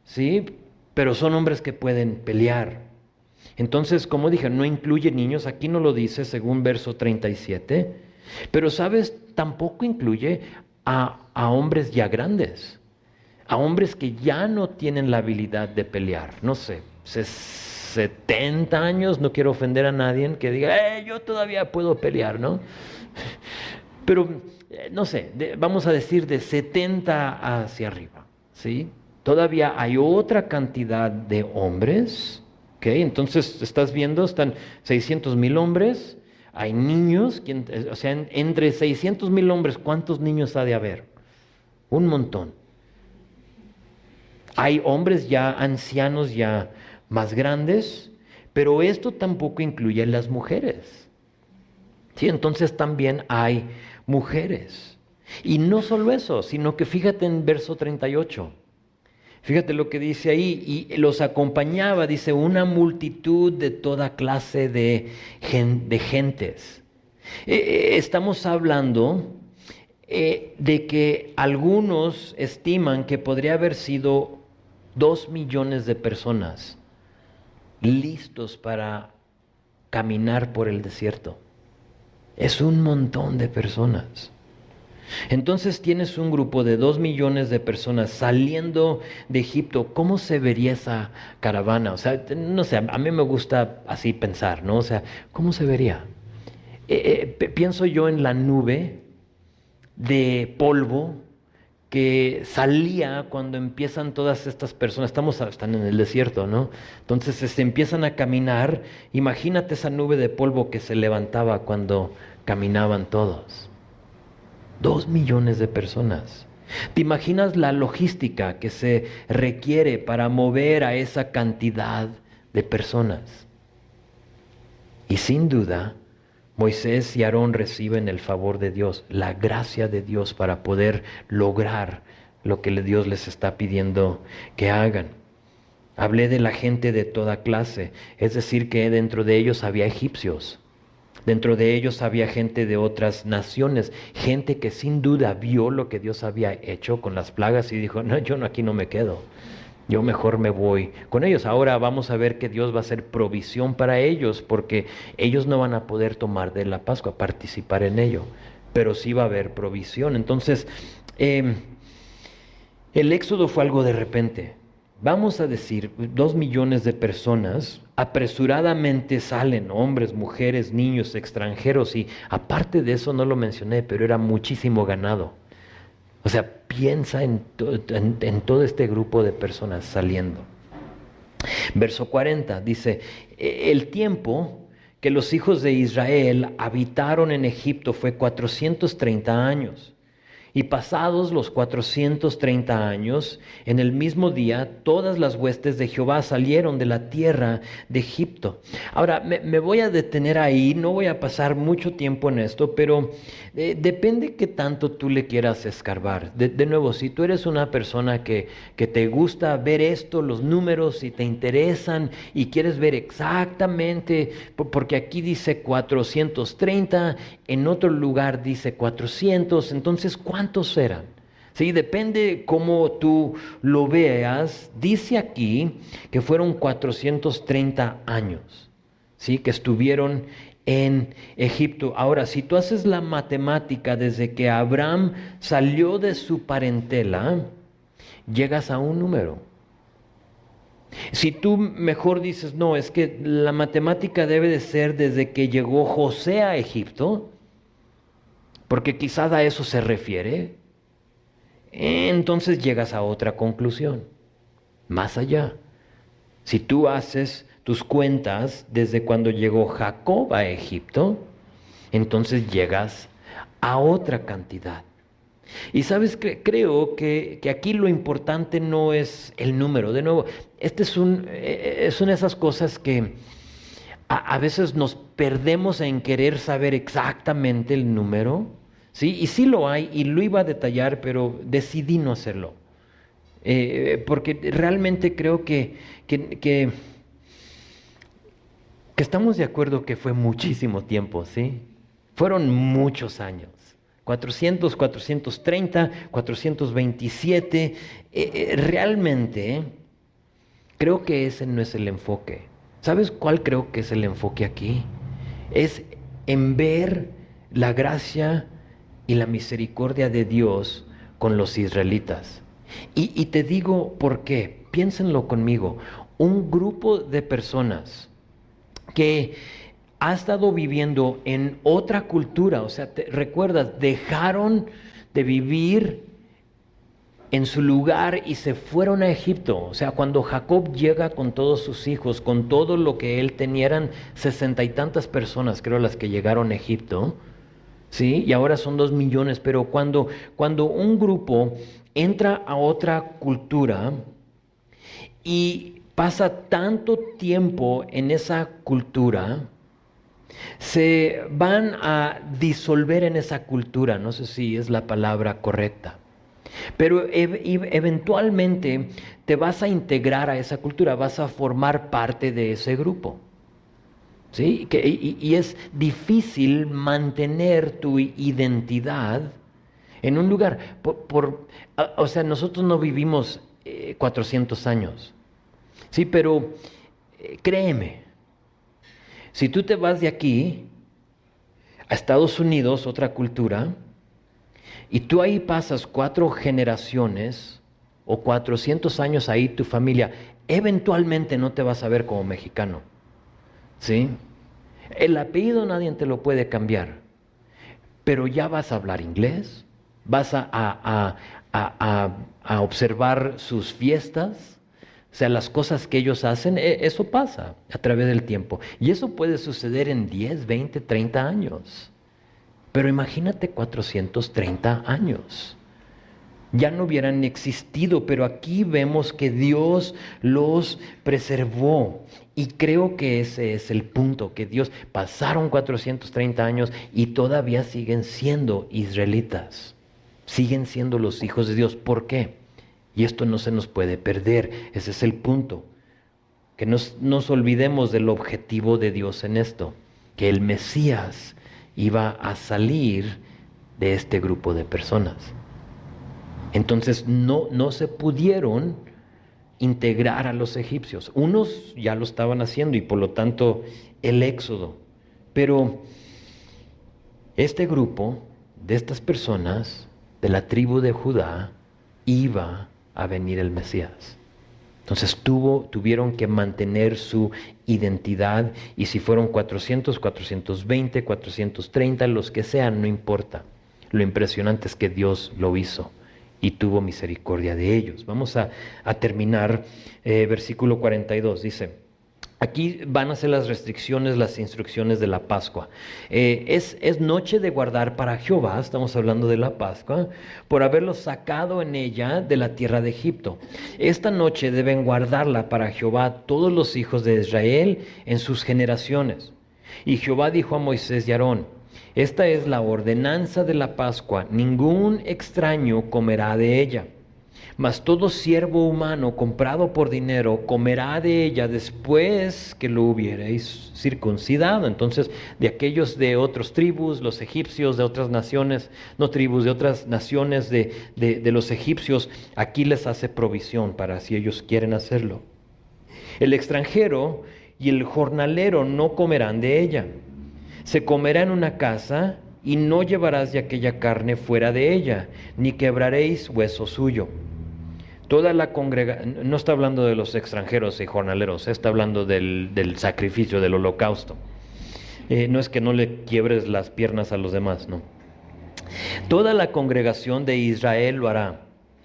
¿sí? Pero son hombres que pueden pelear. Entonces, como dije, no incluye niños. Aquí no lo dice según verso 37. Pero, ¿sabes? Tampoco incluye a hombres ya grandes. A hombres que ya no tienen la habilidad de pelear. No sé, 70 años, no quiero ofender a nadie que diga, yo todavía puedo pelear, ¿no? Pero, no sé, vamos a decir de 70 hacia arriba, ¿sí? Todavía hay otra cantidad de hombres, ¿ok? Entonces, estás viendo, están 600,000 hombres, hay niños, o sea, entre 600,000 hombres, ¿cuántos niños ha de haber? Un montón. Hay hombres ya ancianos, ya más grandes, pero esto tampoco incluye a las mujeres. Sí, entonces también hay mujeres. Y no solo eso, sino que fíjate en verso 38. Fíjate lo que dice ahí, y los acompañaba, dice, una multitud de toda clase de gentes. Estamos hablando de que algunos estiman que podría haber sido 2 millones de personas listos para caminar por el desierto. Es un montón de personas. Entonces tienes un grupo de 2 millones de personas saliendo de Egipto. ¿Cómo se vería esa caravana? O sea, no sé, a mí me gusta así pensar, ¿no? O sea, ¿cómo se vería? Pienso yo en la nube de polvo que salía cuando empiezan todas estas personas, están en el desierto, ¿no? Entonces se empiezan a caminar. Imagínate esa nube de polvo que se levantaba cuando caminaban todos. 2 millones de personas. ¿Te imaginas la logística que se requiere para mover a esa cantidad de personas? Y sin duda, Moisés y Aarón reciben el favor de Dios, la gracia de Dios para poder lograr lo que Dios les está pidiendo que hagan. Hablé de la gente de toda clase, es decir, que dentro de ellos había egipcios. Dentro de ellos había gente de otras naciones, gente que sin duda vio lo que Dios había hecho con las plagas y dijo, no, aquí no me quedo, yo mejor me voy con ellos. Ahora vamos a ver que Dios va a hacer provisión para ellos, porque ellos no van a poder tomar de la Pascua, participar en ello, pero sí va a haber provisión. Entonces, el éxodo fue algo de repente. Vamos a decir, 2 millones de personas apresuradamente salen, hombres, mujeres, niños, extranjeros, y aparte de eso no lo mencioné, pero era muchísimo ganado. O sea, piensa en todo este grupo de personas saliendo. Verso 40 dice, el tiempo que los hijos de Israel habitaron en Egipto fue 430 años. Y pasados los 430 años, en el mismo día, todas las huestes de Jehová salieron de la tierra de Egipto. Ahora, me voy a detener ahí, no voy a pasar mucho tiempo en esto, pero depende qué tanto tú le quieras escarbar. De nuevo, si tú eres una persona que te gusta ver esto, los números, y te interesan y quieres ver exactamente, porque aquí dice 430, en otro lugar dice 400, entonces, ¿cuántos eran? Sí, depende cómo tú lo veas. Dice aquí que fueron 430 años, ¿sí? Que estuvieron en Egipto. Ahora, si tú haces la matemática desde que Abraham salió de su parentela, llegas a un número. Si tú mejor dices, no, es que la matemática debe de ser desde que llegó José a Egipto, porque quizás a eso se refiere, entonces llegas a otra conclusión, más allá. Si tú haces tus cuentas desde cuando llegó Jacob a Egipto, entonces llegas a otra cantidad. Y sabes que creo que aquí lo importante no es el número. De nuevo, es una de esas cosas que a veces nos perdemos en querer saber exactamente el número, ¿sí? Y sí lo hay, y lo iba a detallar, pero decidí no hacerlo. Porque realmente creo que estamos de acuerdo que fue muchísimo tiempo, ¿sí? Fueron muchos años. 400, 430, 427. Realmente creo que ese no es el enfoque. ¿Sabes cuál creo que es el enfoque aquí? Es en ver la gracia y la misericordia de Dios con los israelitas. Y te digo por qué. Piénsenlo conmigo. Un grupo de personas que ha estado viviendo en otra cultura, o sea, recuerdas, dejaron de vivir en su lugar y se fueron a Egipto. O sea, cuando Jacob llega con todos sus hijos, con todo lo que él tenía, eran 60 y tantas personas, creo, las que llegaron a Egipto, ¿sí? Y ahora son 2 millones, pero cuando un grupo entra a otra cultura y pasa tanto tiempo en esa cultura, se van a disolver en esa cultura, no sé si es la palabra correcta, pero eventualmente te vas a integrar a esa cultura, vas a formar parte de ese grupo. ¿Sí? Y es difícil mantener tu identidad en un lugar. O sea, nosotros no vivimos 400 años, ¿sí? Pero créeme, si tú te vas de aquí a Estados Unidos, otra cultura, y tú ahí pasas 4 generaciones o 400 años ahí, tu familia, eventualmente no te vas a ver como mexicano, ¿sí? El apellido nadie te lo puede cambiar, pero ya vas a hablar inglés, vas a observar sus fiestas, o sea, las cosas que ellos hacen, eso pasa a través del tiempo. Y eso puede suceder en 10, 20, 30 años. Pero imagínate 430 años. Ya no hubieran existido, pero aquí vemos que Dios los preservó. Y creo que ese es el punto, que Dios pasaron 430 años y todavía siguen siendo israelitas. Siguen siendo los hijos de Dios. ¿Por qué? Y esto no se nos puede perder. Ese es el punto. Que nos olvidemos del objetivo de Dios en esto. Que el Mesías iba a salir de este grupo de personas. Entonces no se pudieron integrar a los egipcios. Unos ya lo estaban haciendo y por lo tanto el éxodo. Pero este grupo de estas personas de la tribu de Judá iba a venir el Mesías. Entonces tuvieron que mantener su identidad, y si fueron 400, 420, 430, los que sean, no importa. Lo impresionante es que Dios lo hizo y tuvo misericordia de ellos. Vamos a terminar, versículo 42, dice: aquí van a ser las restricciones, las instrucciones de la Pascua. Es noche de guardar para Jehová, estamos hablando de la Pascua, por haberlos sacado en ella de la tierra de Egipto. Esta noche deben guardarla para Jehová todos los hijos de Israel en sus generaciones. Y Jehová dijo a Moisés y Aarón: esta es la ordenanza de la Pascua, ningún extraño comerá de ella. Mas todo siervo humano comprado por dinero comerá de ella después que lo hubierais circuncidado. Entonces, de aquellos de otras tribus, los egipcios de otras naciones, no tribus, de otras naciones de los egipcios, aquí les hace provisión para si ellos quieren hacerlo. El extranjero y el jornalero no comerán de ella. Se comerá en una casa, y no llevarás de aquella carne fuera de ella, ni quebraréis hueso suyo. Toda la congregación, no está hablando de los extranjeros y jornaleros, está hablando del sacrificio, del holocausto. No es que no le quiebres las piernas a los demás, no. Toda la congregación de Israel lo hará.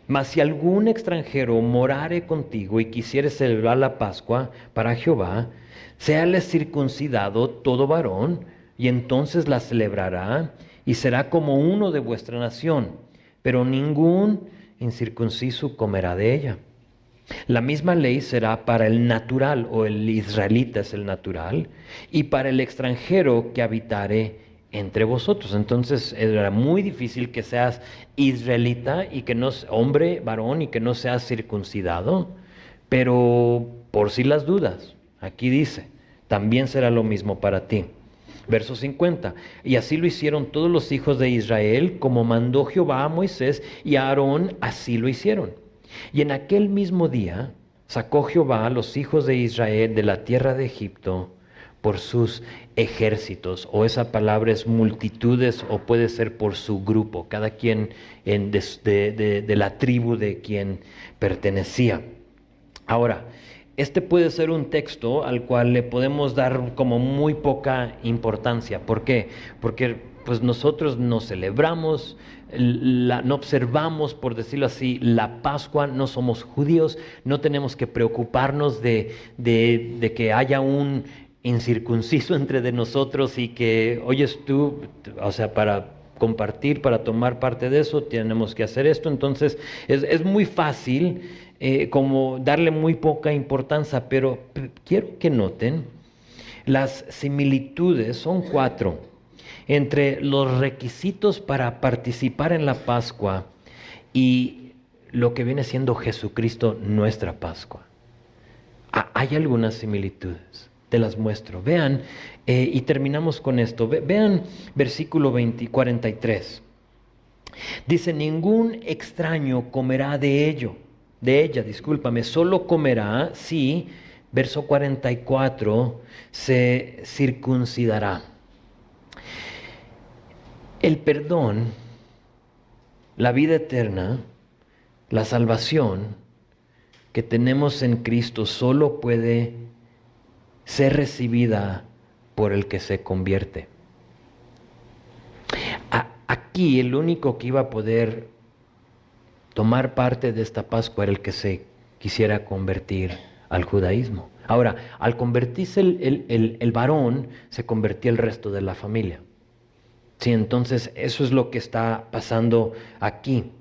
Mas si algún extranjero morare contigo y quisiere celebrar la Pascua para Jehová, séale circuncidado todo varón, y entonces la celebrará, y será como uno de vuestra nación, pero ningún incircunciso comerá de ella. La misma ley será para el natural, o el israelita es el natural, y para el extranjero que habitare entre vosotros. Entonces era muy difícil que seas israelita y que no, hombre, varón, y que no seas circuncidado, pero por si las dudas, aquí dice, también será lo mismo para ti. Verso 50, y así lo hicieron todos los hijos de Israel, como mandó Jehová a Moisés, y a Aarón así lo hicieron. Y en aquel mismo día sacó Jehová a los hijos de Israel de la tierra de Egipto por sus ejércitos, o esa palabra es multitudes, o puede ser por su grupo, cada quien de la tribu de quien pertenecía. Ahora, este puede ser un texto al cual le podemos dar como muy poca importancia. ¿Por qué? Porque pues nosotros no celebramos, no observamos, por decirlo así, la Pascua, no somos judíos, no tenemos que preocuparnos de que haya un incircunciso entre de nosotros y que, oyes tú, o sea, para compartir, para tomar parte de eso, tenemos que hacer esto. Entonces, es muy fácil como darle muy poca importancia, pero quiero que noten, las similitudes son 4 entre los requisitos para participar en la Pascua y lo que viene siendo Jesucristo, nuestra Pascua. Hay algunas similitudes, te las muestro. Vean, y terminamos con esto. Vean versículo 43. Dice, ningún extraño comerá de ella, solo comerá si, verso 44, se circuncidará. El perdón, la vida eterna, la salvación que tenemos en Cristo solo puede ser recibida por el que se convierte. Aquí el único que iba a poder tomar parte de esta Pascua era el que se quisiera convertir al judaísmo. Ahora, al convertirse el varón, se convertía el resto de la familia. Sí, entonces eso es lo que está pasando aquí.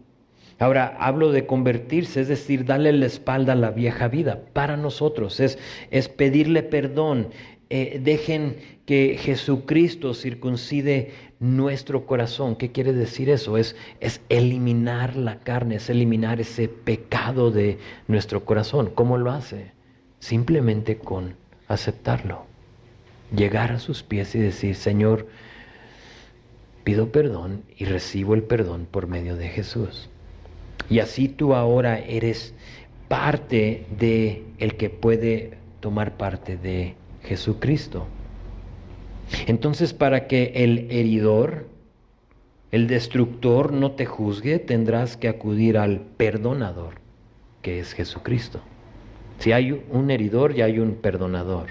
Ahora, hablo de convertirse, es decir, darle la espalda a la vieja vida. Para nosotros es pedirle perdón. Dejen que Jesucristo circuncide nuestro corazón. ¿Qué quiere decir eso? Es eliminar la carne, es eliminar ese pecado de nuestro corazón. ¿Cómo lo hace? Simplemente con aceptarlo. Llegar a sus pies y decir, Señor, pido perdón y recibo el perdón por medio de Jesús. Y así tú ahora eres parte de el que puede tomar parte de Jesucristo. Entonces, para que el heridor, el destructor no te juzgue, tendrás que acudir al perdonador, que es Jesucristo. Si hay un heridor, ya hay un perdonador.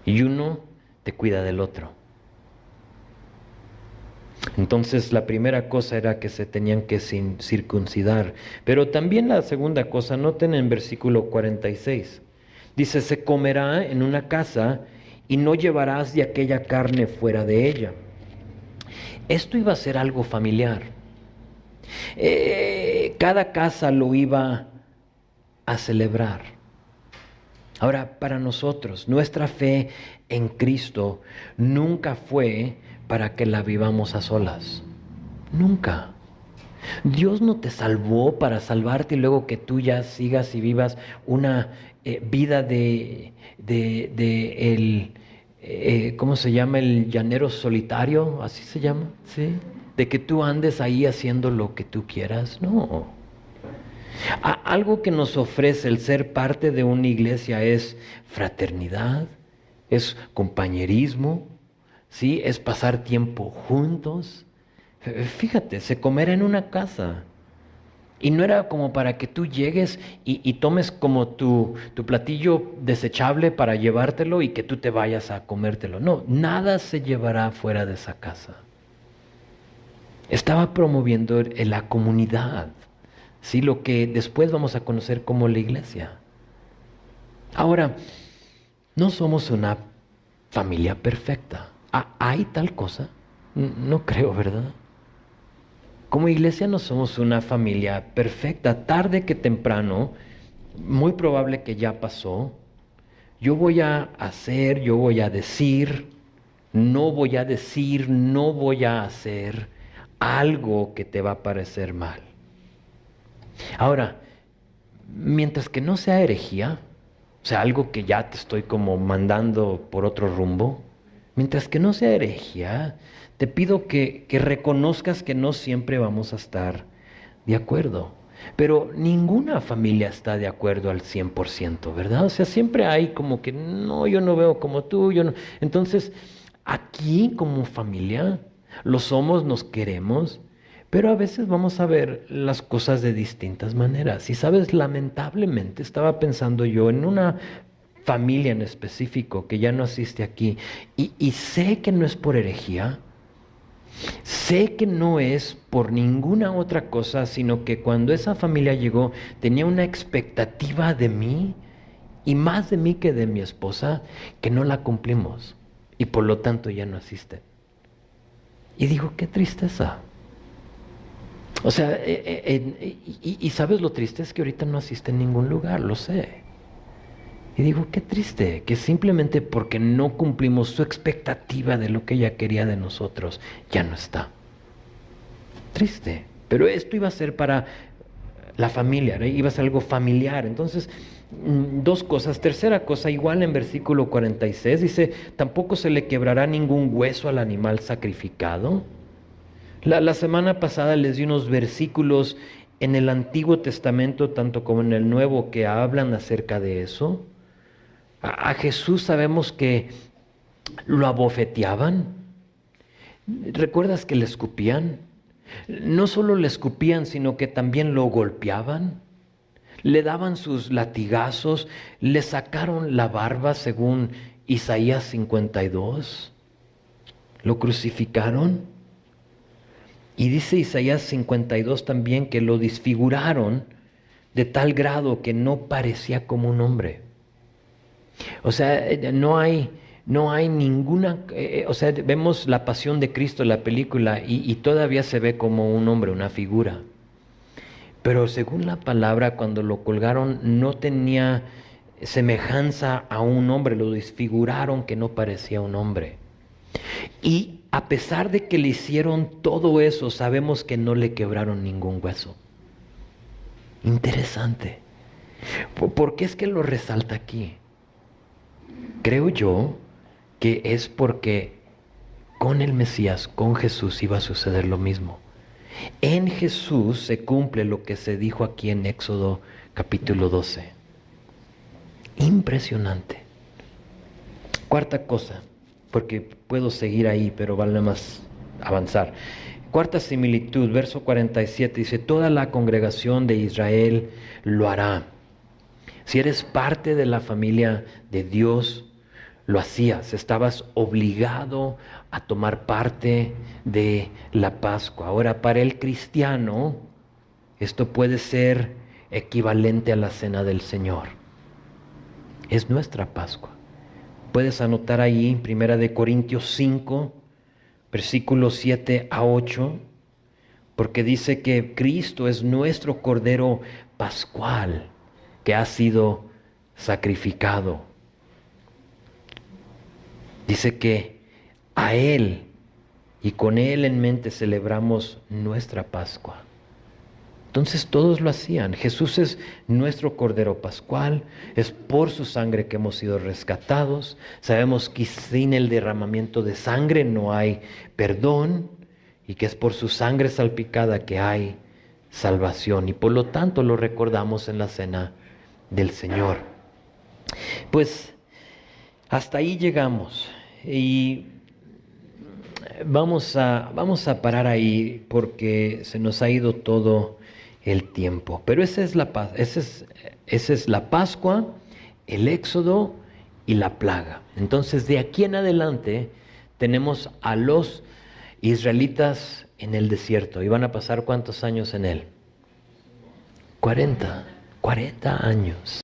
Y uno te cuida del otro. Entonces la primera cosa era que se tenían que circuncidar. Pero también la segunda cosa, noten en versículo 46. Dice, se comerá en una casa y no llevarás de aquella carne fuera de ella. Esto iba a ser algo familiar. Cada casa lo iba a celebrar. Ahora, para nosotros, nuestra fe en Cristo nunca fue para que la vivamos a solas. Nunca. Dios no te salvó para salvarte y luego que tú ya sigas y vivas una vida ¿cómo se llama? El llanero solitario, así se llama, ¿sí? De que tú andes ahí haciendo lo que tú quieras. No. Algo que nos ofrece el ser parte de una iglesia es fraternidad, es compañerismo, ¿sí? Es pasar tiempo juntos. Fíjate, se comerá en una casa. Y no era como para que tú llegues y tomes como tu platillo desechable para llevártelo y que tú te vayas a comértelo. No, nada se llevará fuera de esa casa. Estaba promoviendo la comunidad, ¿sí? Lo que después vamos a conocer como la iglesia. Ahora, no somos una familia perfecta. ¿Hay tal cosa? No creo, ¿verdad? Como iglesia no somos una familia perfecta. Tarde que temprano, muy probable que ya pasó, yo voy a hacer, yo voy a decir, no voy a decir, no voy a hacer algo que te va a parecer mal. Ahora, mientras que no sea herejía, o sea, algo que ya te estoy como mandando por otro rumbo, mientras que no sea herejía, te pido que reconozcas que no siempre vamos a estar de acuerdo. Pero ninguna familia está de acuerdo al 100%, ¿verdad? O sea, siempre hay como que, no, yo no veo como tú, yo no. Entonces, aquí como familia, lo somos, nos queremos, pero a veces vamos a ver las cosas de distintas maneras. Y sabes, lamentablemente estaba pensando yo en una familia en específico que ya no asiste aquí, y sé que no es por herejía, sé que no es por ninguna otra cosa, sino que cuando esa familia llegó tenía una expectativa de mí, y más de mí que de mi esposa, que no la cumplimos, y por lo tanto ya no asisten. Y digo, qué tristeza. O sea, y sabes lo triste es que ahorita no asiste en ningún lugar, lo sé. Y digo, qué triste, que simplemente porque no cumplimos su expectativa de lo que ella quería de nosotros, ya no está. Triste. Pero esto iba a ser para la familia, ¿no? Iba a ser algo familiar. Entonces, dos cosas. Tercera cosa, igual en versículo 46, dice, tampoco se le quebrará ningún hueso al animal sacrificado. La semana pasada les di unos versículos en el Antiguo Testamento, tanto como en el Nuevo, que hablan acerca de eso. A Jesús sabemos que lo abofeteaban. ¿Recuerdas que le escupían? No solo le escupían, sino que también lo golpeaban. Le daban sus latigazos, le sacaron la barba según Isaías 52. Lo crucificaron. Y dice Isaías 52 también que lo desfiguraron de tal grado que no parecía como un hombre. O sea, no hay ninguna, o sea, vemos la pasión de Cristo en la película y todavía se ve como un hombre, una figura. Pero según la palabra, cuando lo colgaron, no tenía semejanza a un hombre, lo desfiguraron que no parecía un hombre. Y a pesar de que le hicieron todo eso, sabemos que no le quebraron ningún hueso. Interesante. ¿Por qué es que lo resalta aquí? Creo yo que es porque con el Mesías, con Jesús, iba a suceder lo mismo. En Jesús se cumple lo que se dijo aquí en Éxodo capítulo 12. Impresionante. Cuarta cosa, porque puedo seguir ahí, pero vale más avanzar. Cuarta similitud, verso 47, dice, toda la congregación de Israel lo hará. Si eres parte de la familia de Dios, lo hacías, estabas obligado a tomar parte de la Pascua. Ahora, para el cristiano, esto puede ser equivalente a la cena del Señor. Es nuestra Pascua. Puedes anotar ahí en 1 Corintios 5, versículos 7 a 8, porque dice que Cristo es nuestro Cordero Pascual, que ha sido sacrificado. Dice que a Él y con Él en mente celebramos nuestra Pascua. Entonces todos lo hacían. Jesús es nuestro Cordero Pascual, es por su sangre que hemos sido rescatados. Sabemos que sin el derramamiento de sangre no hay perdón y que es por su sangre salpicada que hay salvación. Y por lo tanto lo recordamos en la cena del Señor. Pues hasta ahí llegamos y vamos a parar ahí porque se nos ha ido todo el tiempo. Pero esa es la Pascua, el Éxodo y la plaga. Entonces de aquí en adelante tenemos a los israelitas en el desierto. ¿Y van a pasar cuántos años en él? 40 años.